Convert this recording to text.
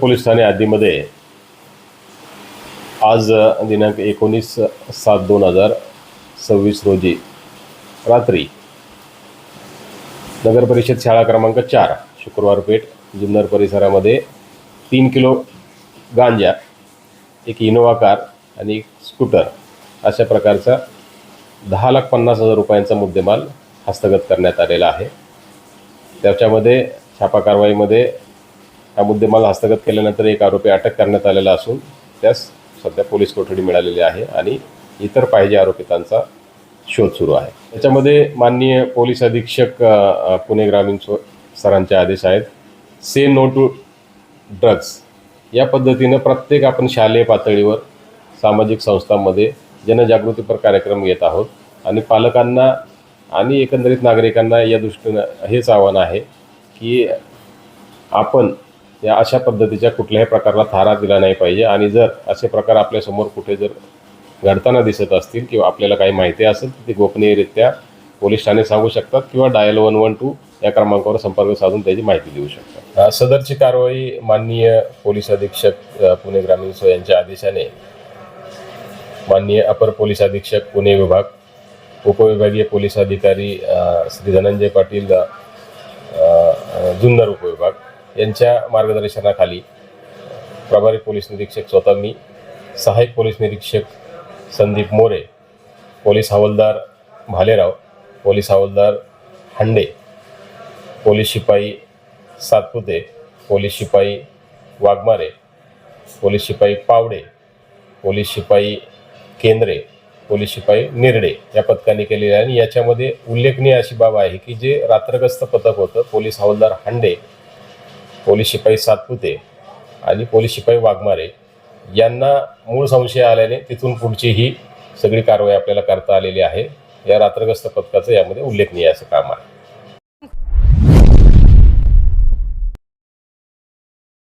Police Thane हद्दीमध्ये आज दिनांक 19/7/2026 रोजी रात्री नगर परिषद शाळा क्रमांक 4 शुक्रवार पेठ जुन्नर परिसरामध्ये 3 किलो गांजा, एक इनोवा कार आणि एक स्कूटर अशा प्रकारचा 10,50,000 रुपयांचा मुद्देमाल हस्तगत करण्यात आलेला आहे। त्याच्यामध्ये छापा कारवाईमध्ये हा मुद्देमाल हस्तगत केल्यानंतर एक आरोपी अटक करण्यात आलेला असून त्यास सध्या पोलीस कोठडी मिळालेली आहे आणि इतर पाहिजे आरोपितांचा शोध सुरू आहे। त्याच्यामध्ये माननीय पोलीस अधीक्षक पुणे ग्रामीण सरांचे आदेश आहेत। से नो टू ड्रग्स या पद्धतीनं प्रत्येक आपण शालेय पातळीवर सामाजिक संस्थांमध्ये जनजागृतीपर कार्यक्रम घेत आहोत आणि पालकांना आणि एकंदरीत नागरिकांना या दृष्टीनं हेच आव्हान आहे की आपण या अशा पद्धतीच्या कुठल्याही प्रकारला थारा दिला नाही पाहिजे आणि जर असे प्रकार आपल्यासमोर कुठे जर घडताना दिसत असतील किंवा आपल्याला काही माहिती असेल तर ते गोपनीयरित्या पोलीस ठाणे सांगू शकतात किंवा डायल 112 या क्रमांकावर संपर्क साधून त्याची माहिती देऊ शकतात। सदरची कारवाई माननीय पोलीस अधीक्षक पुणे ग्रामीण यांच्या आदेशाने माननीय अपर पोलीस अधीक्षक पुणे विभाग, उपविभागीय पोलीस अधिकारी श्री धनंजय पाटील जुन्नर उपविभाग यांच्या मार्गदर्शनाखाली प्रभारी पोलीस निरीक्षक स्वतः मी, सहाय्यक पोलीस निरीक्षक संदीप मोरे, पोलीस हवालदार भालेराव, पोलीस हवालदार हंडे, पोलीस शिपाई सातपुते, पोलीस शिपाई वाघमारे, पोलीस शिपाई पावडे, पोलीस शिपाई केंद्रे, पोलीस शिपाई निर्डे या पथकाने केलेले आहे। आणि याच्यामध्ये उल्लेखनीय अशी बाब आहे की जे रात्रगस्त पथक होतं, पोलीस हवालदार हंडे, पोलीस शिपाई सातपुते आणि पोलीस शिपाई वाघमारे यांना मूळ संशय आल्याने तिथून पुढची ही सगळी कारवाई आपल्याला करता आलेली आहे। या रात्रगस्त पथकाचं यामध्ये उल्लेखनीय असं काम आहे।